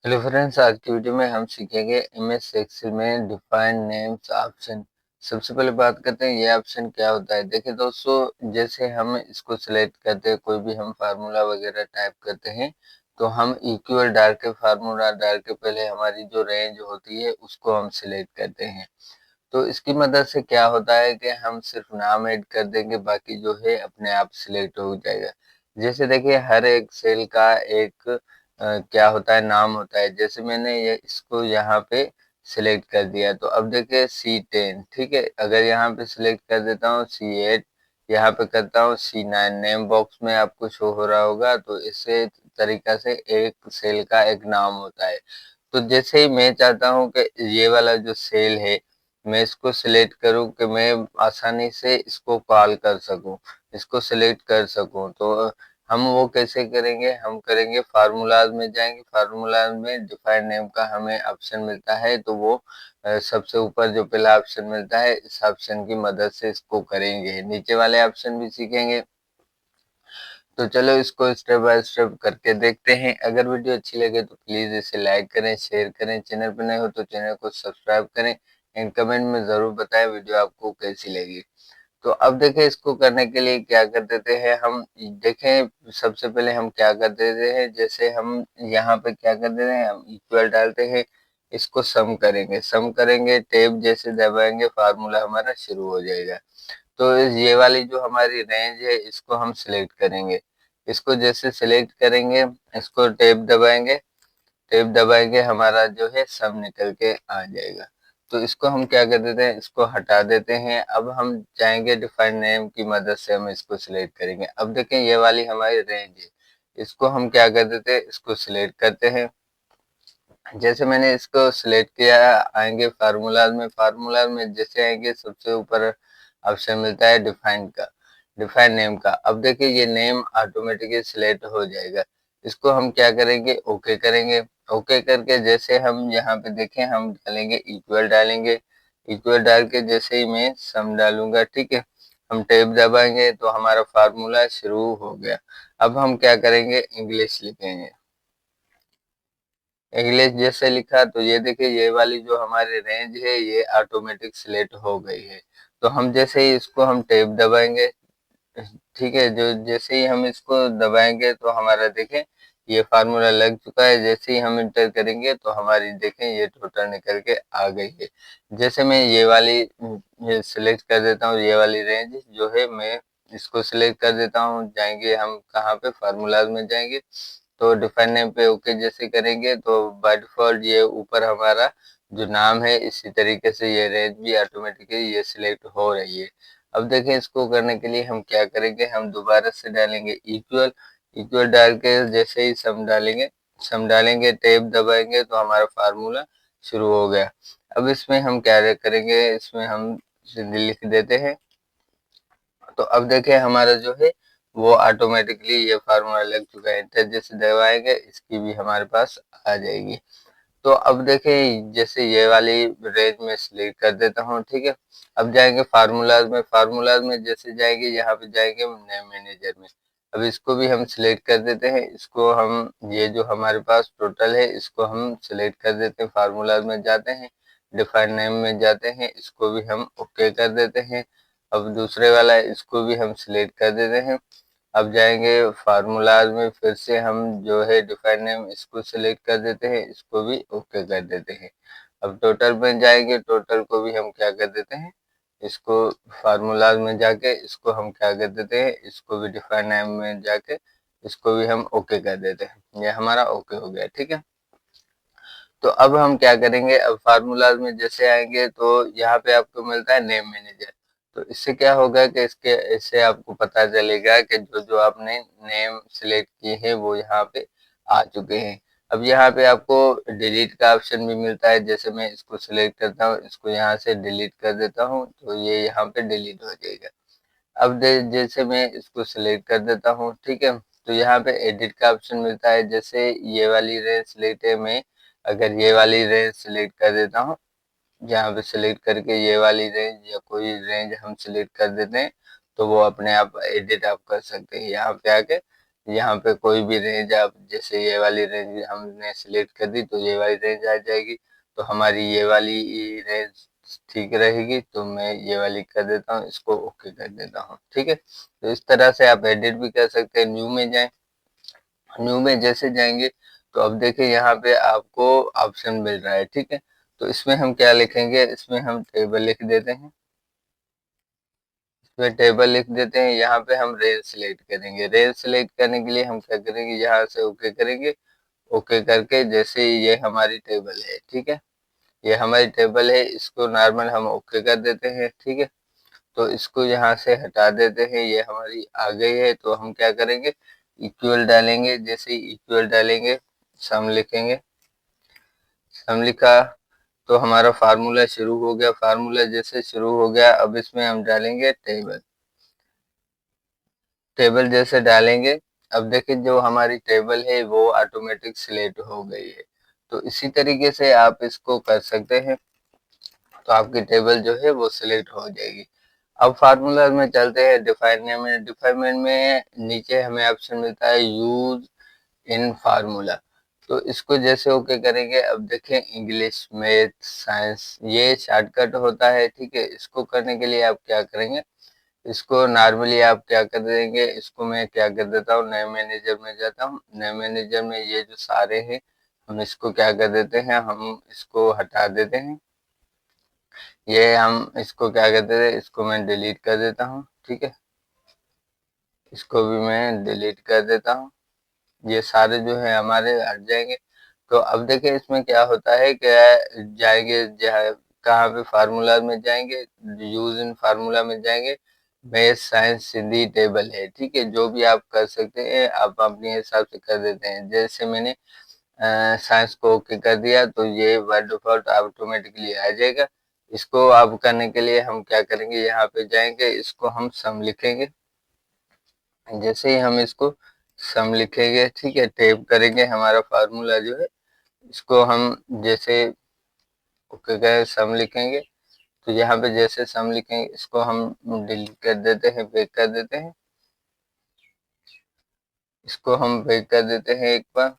Hello friends, आज की video में हम सीखेंगे एमएस एक्सेल में डिफाइन नेम्स ऑप्शन। सबसे पहले बात करते हैं ये ऑप्शन क्या होता है। देखिए दोस्तों, जैसे हम इसको सिलेक्ट करते हैं, कोई भी हम फार्मूला वगैरह टाइप करते हैं तो हम इक्वल डाल के फार्मूला डाल के पहले हमारी जो रेंज होती है उसको हम सिलेक्ट करते हैं। तो इसकी मदद से क्या होता है कि हम सिर्फ नाम ऐड कर देंगे, बाकी जो है अपने आप सिलेक्ट हो जाएगा। जैसे देखिए, हर एक सेल का एक क्या होता है, नाम होता है। जैसे मैंने ये इसको यहाँ पे सिलेक्ट कर दिया, तो अब देखिए C10, ठीक है। अगर यहाँ पे सिलेक्ट कर देता हूँ C8, यहाँ पे करता हूँ C9, नेम बॉक्स में आपको शो हो रहा होगा। तो इसे तरीका से एक सेल का एक नाम होता है। तो जैसे ही मैं चाहता हूँ कि ये वाला जो सेल है, मैं इसको सिलेक्ट करूँ कि मैं आसानी से इसको कॉल कर सकूँ, इसको सिलेक्ट कर सकूँ। तो हम वो कैसे करेंगे, हम करेंगे फार्मूलाज में जाएंगे। फार्मूलाज में डिफाइन नेम का हमें ऑप्शन मिलता है, तो वो सबसे ऊपर जो पहला ऑप्शन मिलता है, इस ऑप्शन की मदद से इसको करेंगे। नीचे वाले ऑप्शन भी सीखेंगे। तो चलो इसको स्टेप बाय स्टेप करके देखते हैं। अगर वीडियो अच्छी लगे तो प्लीज इसे लाइक करें, शेयर करें। चैनल पर नए हो तो चैनल को सब्सक्राइब करें एंड कमेंट में जरूर बताएं वीडियो आपको कैसी लगी। तो अब देखें, इसको करने के लिए क्या कर देते हैं हम। देखें, सबसे पहले हम क्या कर देते हैं, जैसे हम यहाँ पे क्या कर देते हैं, हम इक्वल डालते हैं, इसको सम करेंगे। सम करेंगे, टैब जैसे दबाएंगे, फार्मूला हमारा शुरू हो जाएगा। तो ये वाली जो हमारी रेंज है, इसको हम सिलेक्ट करेंगे। इसको जैसे सिलेक्ट करेंगे, इसको टैब दबाएंगे, हमारा जो है सम निकल के आ जाएगा। तो इसको हम क्या कर देते हैं, इसको हटा देते हैं। अब हम जाएंगे डिफाइन नेम की मदद से हम इसको सिलेक्ट करेंगे। अब देखें, ये वाली हमारी रेंज है, इसको हम क्या कर देते हैं, इसको सिलेक्ट करते हैं। जैसे मैंने इसको सिलेक्ट किया, आएंगे फार्मूलाज में जैसे आएंगे, सबसे ऊपर ऑप्शन मिलता है डिफाइन का, डिफाइन नेम का। अब देखिए, ये नेम ऑटोमेटिकली सिलेक्ट हो जाएगा। इसको हम क्या करेंगे, ओके करेंगे। ओके करके जैसे हम यहाँ पे देखें, हम डालेंगे इक्वल, डालेंगे इक्वल डाल के जैसे ही मैं सम डालूंगा, ठीक है, हम टैब दबाएंगे तो हमारा फार्मूला शुरू हो गया। अब हम क्या करेंगे, इंग्लिश लिखेंगे। इंग्लिश जैसे लिखा, तो ये देखिए, ये वाली जो हमारी रेंज है ये ऑटोमेटिक सिलेक्ट हो गई है। तो हम जैसे ही इसको हम टैब दबाएंगे, ठीक है, जो जैसे ही हम इसको दबाएंगे तो हमारा देखें ये फार्मूला लग चुका है। जैसे ही हम इंटर करेंगे तो हमारी देखें ये टोटल निकल के आ गई है। जैसे मैं ये वाली सिलेक्ट कर देता हूँ, ये वाली रेंज जो है, मैं इसको सिलेक्ट कर देता हूँ। जाएंगे हम कहाँ पे, फार्मूलाज में जाएंगे, तो डिफाइन नेम पे ओके जैसे करेंगे तो बाय डिफॉल्ट ये ऊपर हमारा जो नाम है, इसी तरीके से ये रेंज भी ऑटोमेटिकली ये सिलेक्ट हो रही है। अब देखें, इसको करने के लिए हम क्या करेंगे, हम दोबारा से डालेंगे इक्वल। इक्वल डाल के जैसे ही सम डालेंगे, टैब दबाएंगे तो हमारा फार्मूला शुरू हो गया। अब इसमें हम क्या करेंगे, इसमें हम लिख देते हैं। तो अब देखें, हमारा जो है वो ऑटोमेटिकली ये फार्मूला लग चुका है। इंटर जैसे दबाएंगे, इसकी भी हमारे पास आ जाएगी। तो अब देखें, जैसे ये वाली रेंज में सिलेक्ट कर देता हूँ, ठीक है। अब जाएंगे फार्मूलाज में जैसे जाएंगे, यहाँ पे जाएंगे नेम मैनेजर में। अब इसको भी हम सिलेक्ट कर देते हैं। इसको हम, ये जो हमारे पास टोटल है, इसको हम सिलेक्ट कर देते हैं। फार्मूलाज में जाते हैं, डिफाइन नेम में जाते हैं, इसको भी हम ओके कर देते हैं। अब दूसरे वाला है, इसको भी हम सिलेक्ट कर देते हैं। अब जाएंगे फार्मूलाज में, फिर से हम जो है डिफाइन नेम, इसको सिलेक्ट कर देते हैं, इसको भी ओके कर देते हैं। अब टोटल में जाएंगे, टोटल को भी हम क्या कर देते हैं, इसको फार्मूलाज में जाके इसको हम क्या कर देते हैं, इसको भी डिफाइन नेम में जाके इसको भी हम ओके कर देते हैं। ये हमारा ओके हो गया, ठीक है। तो अब हम क्या करेंगे, अब फार्मूलाज में जैसे आएंगे तो यहाँ पे आपको मिलता है नेम मैनेजर। तो इससे क्या होगा कि इससे आपको पता चलेगा कि जो जो आपने नेम सिलेक्ट किए हैं वो यहाँ पे आ चुके हैं। अब यहाँ पे आपको डिलीट का ऑप्शन भी मिलता है। जैसे मैं इसको सिलेक्ट करता हूँ, इसको यहाँ से डिलीट कर देता हूँ, तो ये यहाँ पे डिलीट हो जाएगा। अब जैसे मैं इसको सिलेक्ट कर देता हूँ, ठीक है, तो यहाँ पे एडिट का ऑप्शन मिलता है। जैसे ये वाली रेंज सिलेक्ट है, मैं अगर ये वाली रेंज सिलेक्ट कर देता हूँ, यहाँ पे सिलेक्ट करके ये वाली रेंज या कोई रेंज हम सिलेक्ट कर देते हैं, तो वो अपने आप एडिट आप कर सकते हैं यहाँ पे आके। यहाँ पे कोई भी रेंज आप जैसे ये वाली रेंज हमने सिलेक्ट कर दी तो ये वाली रेंज आ जाएगी। तो हमारी ये वाली रेंज ठीक रहेगी, तो मैं ये वाली कर देता हूँ, इसको ओके कर देता हूँ। ठीक है, तो इस तरह से आप एडिट भी कर सकते हैं। न्यू में जाएं, न्यू में जैसे जाएंगे तो अब देखिए यहाँ पे आपको ऑप्शन मिल रहा है। ठीक है, तो इसमें हम क्या लिखेंगे, इसमें हम टेबल लिख देते हैं। इसमें टेबल लिख देते हैं, यहाँ पे हम रेंज सिलेक्ट करेंगे। रेंज सिलेक्ट करने के लिए हम क्या करेंगे, यहाँ से ओके करेंगे। ओके करके जैसे ही ये हमारी टेबल है, ठीक है, ये हमारी टेबल है, इसको नॉर्मल हम ओके कर देते हैं। ठीक है, तो इसको यहाँ से हटा देते हैं, ये हमारी आ गई है। तो हम क्या करेंगे, इक्वल डालेंगे। जैसे ही इक्वल डालेंगे, सम लिखेंगे। सम लिखा तो हमारा फार्मूला शुरू हो गया। फार्मूला जैसे शुरू हो गया, अब इसमें हम डालेंगे टेबल। टेबल जैसे डालेंगे, अब देखिए जो हमारी टेबल है वो ऑटोमेटिक सिलेक्ट हो गई है। तो इसी तरीके से आप इसको कर सकते हैं, तो आपकी टेबल जो है वो सिलेक्ट हो जाएगी। अब फार्मूला में चलते हैं डिफाइन में। डिफाइन में नीचे हमें ऑप्शन मिलता है यूज इन फार्मूला। तो इसको जैसे ओके करेंगे, अब देखें इंग्लिश, मैथ, साइंस, ये शॉर्टकट होता है। ठीक है, इसको करने के लिए आप क्या करेंगे, इसको नॉर्मली आप क्या कर देंगे, इसको मैं क्या कर देता हूँ, नए मैनेजर में जाता हूँ। नए मैनेजर में ये जो सारे हैं, हम इसको क्या कर देते हैं, हम इसको हटा देते हैं। ये हम इसको क्या कहते हैं, इसको मैं डिलीट कर देता हूँ। ठीक है, इसको भी मैं डिलीट कर देता हूँ। ये सारे जो है हमारे हट जाएंगे। तो अब देखिए इसमें क्या होता है कि जाएंगे जहाँ, कहाँ पे, फार्मूला में जाएंगे, यूज इन फार्मूला में जाएंगे, मैथ, साइंस, हिंदी टेबल है। ठीक है, जो भी आप कर सकते हैं आप अपने हिसाब से कर देते हैं। जैसे मैंने साइंस को ओके कर दिया, तो ये बाय डिफॉल्ट ऑटोमेटिकली आ जाएगा। इसको आप करने के लिए हम क्या करेंगे, यहाँ पे जाएंगे, इसको हम सम लिखेंगे। जैसे ही हम इसको सम लिखेंगे, ठीक है, टाइप करेंगे, हमारा फार्मूला जो है, इसको हम जैसे ओके गए सम लिखेंगे, तो यहाँ पे जैसे सम लिखेंगे, इसको हम डिलीट कर देते हैं, बैक कर देते हैं। इसको हम बैक कर देते हैं एक बार।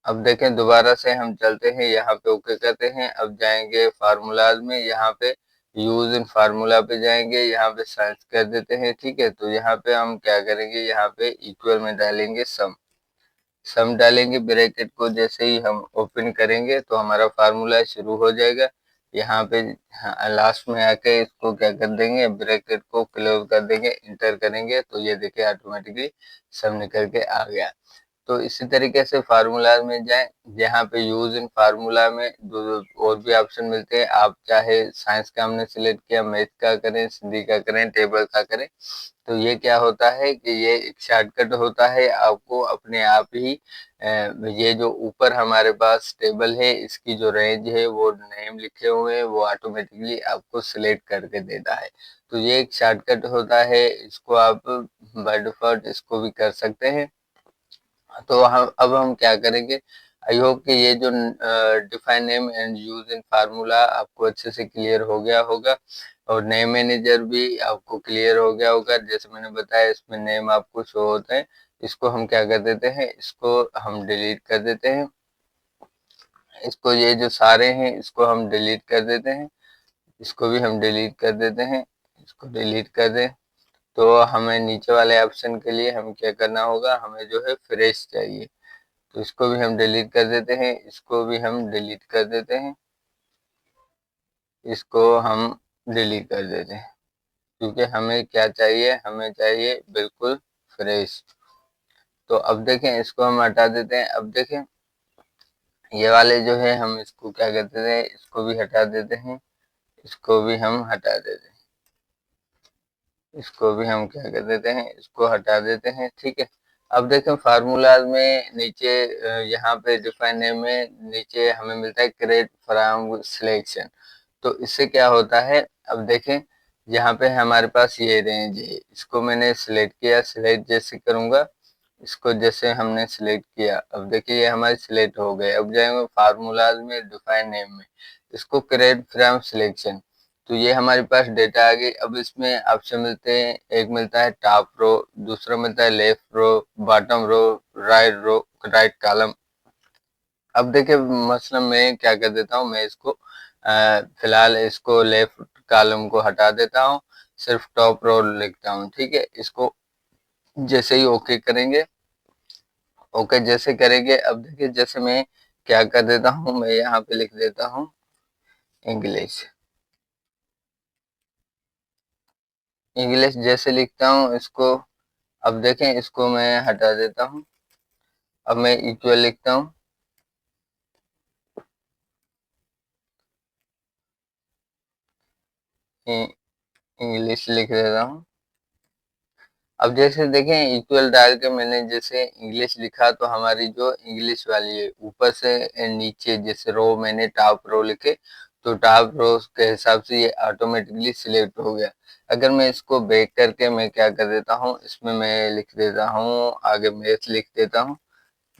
अब देखें दोबारा से हम चलते हैं, यहाँ पे ओके करते हैं। अब जाएंगे फार्मूलाज में, यहाँ पे यूज इन फार्मूला पे जाएंगे, यहाँ पे सर्च कर देते हैं। ठीक है, तो यहाँ पे हम क्या करेंगे, यहाँ पे इक्वल में डालेंगे सम। सम डालेंगे, ब्रैकेट को जैसे ही हम ओपन करेंगे तो हमारा फार्मूला शुरू हो जाएगा। यहाँ पे लास्ट में आके इसको क्या कर देंगे, ब्रैकेट को क्लोज कर देंगे, इंटर करेंगे, तो ये देखिए ऑटोमेटिकली सम निकल के आ गया। तो इसी तरीके से फार्मूला में जाएं, जहाँ पे यूज इन फार्मूला में दो और भी ऑप्शन मिलते हैं। आप चाहे साइंस का हमने सिलेक्ट किया, मैथ का करें, हिंदी का करें, टेबल का करें, तो ये क्या होता है कि ये एक शॉर्टकट होता है। आपको अपने आप ही ये जो ऊपर हमारे पास टेबल है, इसकी जो रेंज है, वो नेम लिखे हुए हैं, वो ऑटोमेटिकली आपको सिलेक्ट करके देता है। तो ये एक शॉर्टकट होता है, इसको आप बाय डिफॉल्ट इसको भी कर सकते हैं। तो हम अब हम क्या करेंगे, आई होप कि ये जो define name and use in formula आपको अच्छे से क्लियर हो गया होगा, और नेम मैनेजर भी आपको क्लियर हो गया होगा। जैसे मैंने बताया, इसमें नेम आपको शो होता है। इसको हम क्या कर देते हैं, इसको हम डिलीट कर देते हैं। इसको ये जो सारे हैं, इसको हम डिलीट कर देते हैं। इसको भी हम डिलीट कर देते हैं। इसको डिलीट कर दें, तो हमें नीचे वाले ऑप्शन के लिए हम क्या करना होगा, हमें जो है फ्रेश चाहिए। तो इसको भी हम डिलीट कर देते हैं। इसको भी हम डिलीट कर देते हैं। इसको हम डिलीट कर देते हैं, क्योंकि हमें क्या चाहिए, हमें चाहिए बिल्कुल फ्रेश। तो अब देखें, इसको हम हटा देते हैं। अब देखें ये वाले जो है, हम इसको क्या करते थे, इसको भी हटा देते हैं। इसको भी हम हटा देते हैं। इसको भी हम क्या कर देते हैं, इसको हटा देते हैं। ठीक है, अब देखें फार्मूला में नीचे यहाँ पे डिफाइन नेम में नीचे हमें मिलता है क्रिएट फ्रॉम सिलेक्शन। तो इससे क्या होता है, अब देखें यहाँ पे हमारे पास ये रेंज है, इसको मैंने सिलेक्ट किया। सिलेक्ट जैसे करूंगा, इसको जैसे हमने सिलेक्ट किया, अब देखिए ये हमारे सिलेक्ट हो गए। अब जाएंगे फार्मूलाज में, डिफाइन नेम में, इसको क्रिएट फ्रॉम सिलेक्शन, तो ये हमारे पास डेटा आ गई। अब इसमें ऑप्शन मिलते हैं, एक मिलता है टॉप रो, दूसरा मिलता है लेफ्ट रो, बॉटम रो, राइट कॉलम। अब देखिए मसलन मैं क्या कर देता हूँ, मैं इसको फिलहाल इसको लेफ्ट कॉलम को हटा देता हूँ, सिर्फ टॉप रो लिखता हूँ। ठीक है, इसको जैसे ही ओके करेंगे, ओके जैसे करेंगे, अब देखिए जैसे मैं क्या कर देता हूँ, मैं यहाँ पे लिख देता हूँ इंग्लिश। इंग्लिश जैसे लिखता हूँ इसको, अब देखें इसको मैं हटा देता हूँ। अब मैं इक्वल लिखता हूँ, इंग्लिश लिख देता हूँ। अब जैसे देखें इक्वल डाल के मैंने जैसे इंग्लिश लिखा, तो हमारी जो इंग्लिश वाली है ऊपर से नीचे जैसे रो मैंने टॉप रो लिखे, तो टॉप रो के हिसाब से ये ऑटोमेटिकली सिलेक्ट हो गया। अगर मैं इसको बैक करके मैं क्या कर देता हूँ, इसमें मैं लिख देता हूँ आगे मैथ लिख देता हूँ,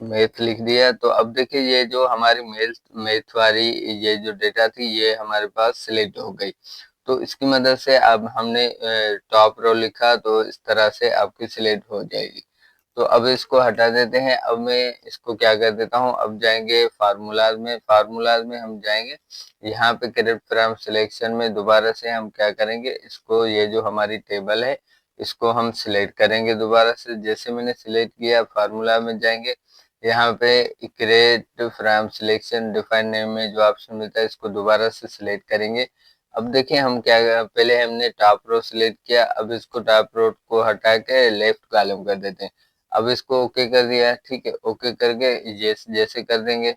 मैथ लिख दिया। तो अब देखिए ये जो हमारी मैथ मैथ वाली ये जो डेटा थी ये हमारे पास सिलेक्ट हो गई। तो इसकी मदद से अब हमने टॉप रो लिखा तो इस तरह से आपकी सिलेक्ट हो जाएगी। तो अब इसको हटा देते हैं। अब मैं इसको क्या कर देता हूँ, अब जाएंगे फार्मूलाज में, फार्मूलाज में हम जाएंगे, यहाँ पे करेक्ट फ्रॉम सिलेक्शन में दोबारा से हम क्या करेंगे, इसको ये जो हमारी टेबल है इसको हम सिलेक्ट करेंगे दोबारा से। जैसे मैंने सिलेक्ट किया, फार्मूला में जाएंगे, यहाँ पे create from selection define name में जो ऑप्शन मिलता है इसको दोबारा से सिलेक्ट करेंगे। अब देखिए हम क्या, पहले हमने टॉप रो सिलेक्ट किया, अब इसको टॉप रो को हटा के लेफ्ट कॉलम कर देते हैं। अब इसको ओके कर दिया, ठीक है, ओके करके जैसे कर देंगे।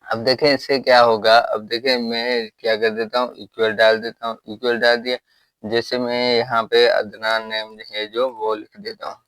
अब देखें इससे क्या होगा, अब देखें मैं क्या कर देता हूँ, इक्वल डाल देता हूँ, इक्वल डाल दिया। जैसे मैं यहाँ पे अदनान नेम है जो वो लिख देता हूँ,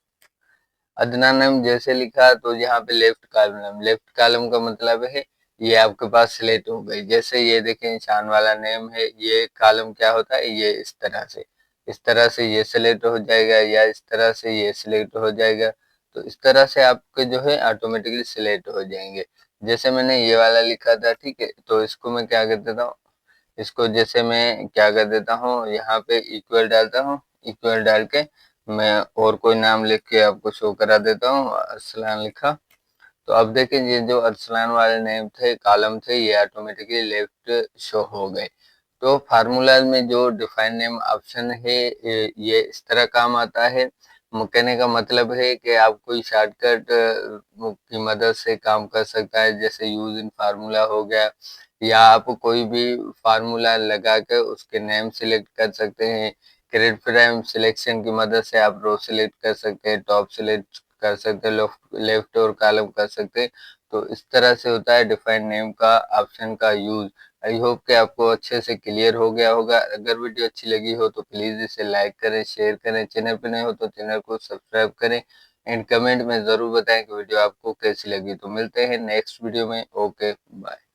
अदनान नेम जैसे लिखा तो यहाँ पे लेफ्ट कॉलम, लेफ्ट कॉलम का मतलब है ये आपके पास सिलेक्ट हो गई। जैसे ये देखें इंसान वाला नेम है, ये कॉलम क्या होता है, ये इस तरह से, इस तरह से ये सिलेक्ट हो जाएगा, या इस तरह से ये सिलेक्ट हो जाएगा। तो इस तरह से आपके जो है ऑटोमेटिकली सिलेक्ट हो जाएंगे। जैसे मैंने ये वाला लिखा था, ठीक है, तो इसको मैं क्या कर देता हूँ, इसको जैसे मैं क्या कर देता हूँ, यहाँ पे इक्वल डालता हूँ, इक्वल डाल के मैं और कोई नाम लिख के आपको शो करा देता हूँ, अरसलान लिखा। तो अब देखें ये जो अरसलान वाले नेम थे, कॉलम थे, ये ऑटोमेटिकली लेफ्ट शो हो गए। तो फार्मूला में जो डिफाइन नेम ऑप्शन है ये इस तरह काम आता है। कहने का मतलब है कि आप कोई शॉर्टकट की मदद से काम कर सकता है, जैसे यूज इन फार्मूला हो गया, या आप कोई भी फार्मूला लगा के उसके नेम सिलेक्ट कर सकते हैं। क्रेडिट फ्रेम सिलेक्शन की मदद से आप रो सिलेक्ट कर सकते हैं, टॉप सिलेक्ट कर सकते हैं, लेफ्ट और कॉलम कर सकते हैं। तो इस तरह से होता है डिफाइन नेम का ऑप्शन का यूज। आई होप कि आपको अच्छे से क्लियर हो गया होगा। अगर वीडियो अच्छी लगी हो तो प्लीज इसे लाइक करें, शेयर करें, चैनल पर नए हो तो चैनल को सब्सक्राइब करें, एंड कमेंट में जरूर बताएं कि वीडियो आपको कैसी लगी। तो मिलते हैं नेक्स्ट वीडियो में। Okay bye.